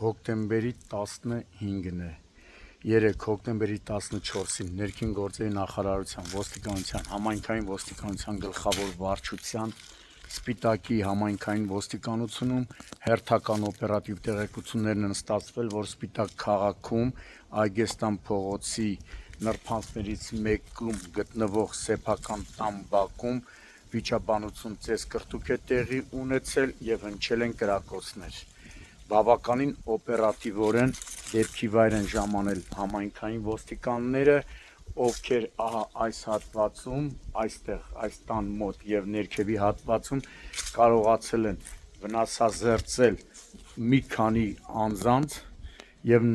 Հոկտեմբերի 15-ն է, 3 հոկտեմբերի 14-ին ներքին գործերի նախարարության, ոստիկանության, համայնքային ոստիկանության գլխավոր վարչության, Սպիտակի համայնքային ոստիկանությունում հերթական օպերատիվ տեղեկություններն են ստացվել, որ Սպիտակ քաղաքում Այգեստան փողոցի նրբանցքներից մեկում գտնվող սեփական տան բակում վիճաբանություն ծեսկրտուք է տեղի ունեցել եւ հնչել են կրակոցներ։ Բավականին օպերատիվորեն դեպքի վայր են ժամանել համայնքային ոստիկանները, ովքեր այս հատվածում, այս տան մոտ եւ ներքևի հատվածում կարողացել են վնասազերծել մի քանի անձանց եւ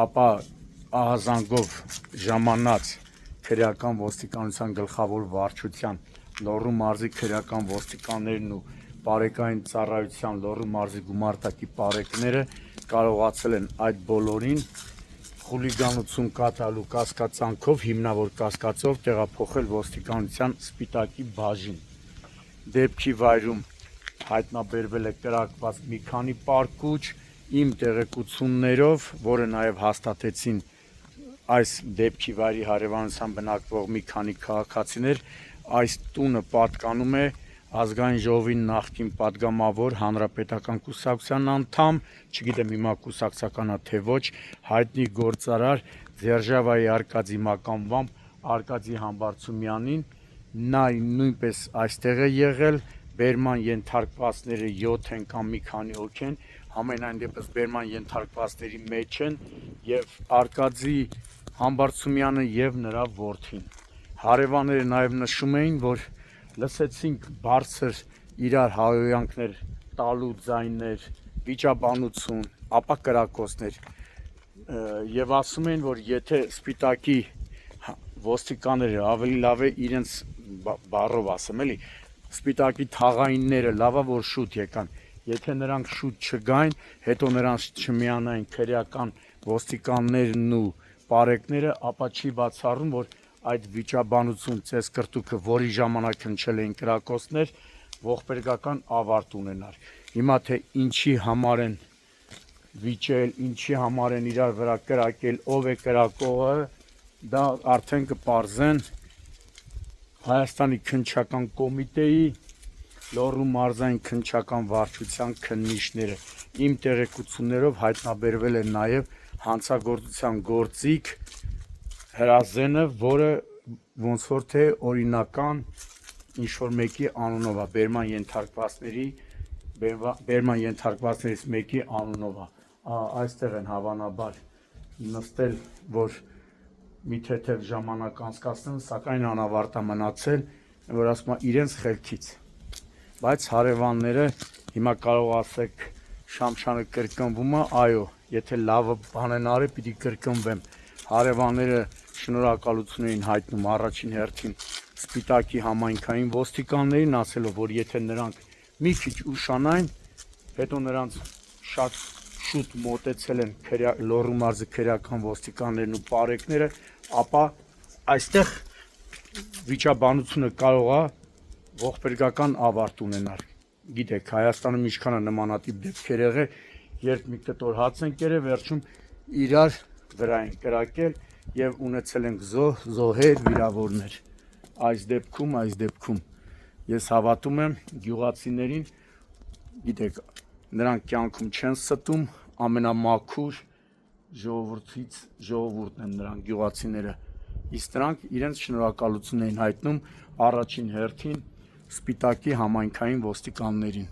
ապա ահազանգով ժամանած քրեական ոստիկանության գլխավոր վարչության Լոռու մարզի քրեական ոստիկաններն ու Պարեկային ծառայության Լոռու մարզի գումարտակի պարեկները կարողացել են այդ բոլորին խուլիգանություն կատարելու կասկածանքով, հիմնավոր կասկածով տեղափոխել ոստիկանության Սպիտակի բաժին։ Դեպքի վայրում հայտնաբերվել է կրակված մի քանի պարկուճ, իմ տեղեկություններով, որը նաև հաստատեցին այս դեպքի վայրի հարևանությամբ բնակվող մի քանի քաղաքացիներ, այս տունը պատկանում է Ազգային ժողովի նախկին падգամավոր հանրապետական կուսակցության անդամ, չգիտեմ հիմա կուսակցականա թե ոչ, հայտնի գործարար Ձերժավայի Արկադի մականվամբ Արկադի Համբարձումյանին, նա նույնպես այստեղ է եղել, բերման ենթարկվածները 7 են կամ մի քանի հոգ են, համենայն դեպս բերման ենթարկվածների մեջ են եւ Արկադի Համբարձումյանը եւ նրա որդին։ Հարևանները նաեւ նշում էին, որ լսեցինք բարձր իրար հայոյանքներ, տալու ձայներ, վիճաբանություն, ապա կրակոցներ եւ ասում են, որ եթե Սպիտակի ոստիկանները ավելի լավ է իրենց բառով ասեմ, էլի, Սպիտակի թաղայինները լավա որ շուտ եկան, եթե նրանք շուտ չգային, հետո նրանց չմիանային քրեական ոստիկաններն ու պարեկները, ապա չի բացառում, որ այդ վիճաբանություն ծեսկրտուքը, որի ժամանակ հնչել էին կրակոցներ, ողբերգական ավարտ ունենար։ Հիմա թե ինչի համար են վիճել, ինչի համար են իրար վրա կրակել, ով է կրակողը, դա արդեն կպարզեն Հայաստանի քննչական կոմիտեի, Լոռու մարզային քննչական վարչության քննիչները։ Իմ տեղեկություններով հայտնաբերվել է նաև հանցագործության գործիք հրազենը, որը ոնց որ թե օրինական ինչ-որ մեկի անունով է, բերման ենթարկվածներից մեկի անունով է, այստեղ են հավանաբար նստել, որ մի թեթև ժամանակ անցկացնեն, սակայն անավարտ է մնացել, որ ասում է իրենց խելքից, բայց հարևանները հիմա կարող ասեք Շամշանը կրկնվում է, այո, եթե լավը բան են արել, պիտի կրկնվեմ, հարևանները շնորհակալություն էին հայտնում առաջին հերթին Սպիտակի համայնքային ոստիկաններին, ասելով, որ եթե նրանք մի քիչ ուշանային, հետո նրանց շատ շուտ մոտեցել են Լոռու մարզի քրեական ոստիկաններն ու պարեկները, ապա այստեղ վիճաբանությունը կարող է ողբերգական ավարտ ունենալ։ Գիտեք, Հայաստանում ինչքան է նմանատիպ դեպքեր եղել, երբ մի կտոր հաց են կերել, վերջում իրար վրա են կրակել եւ ունեցել ենք զոհեր, վիրավորներ։ Այս դեպքում ես հավատում եմ գյուղացիներին, գիտեք, նրանք կյանքում չեն ստում, ամենամաքուր ժողովրդից ժողովուրդն են նրանք գյուղացիները, իսկ նրանք իրենց շնորհակալություն էին հայտնում առաջին հերթին Սպիտակի համայնքային ոստիկաններին։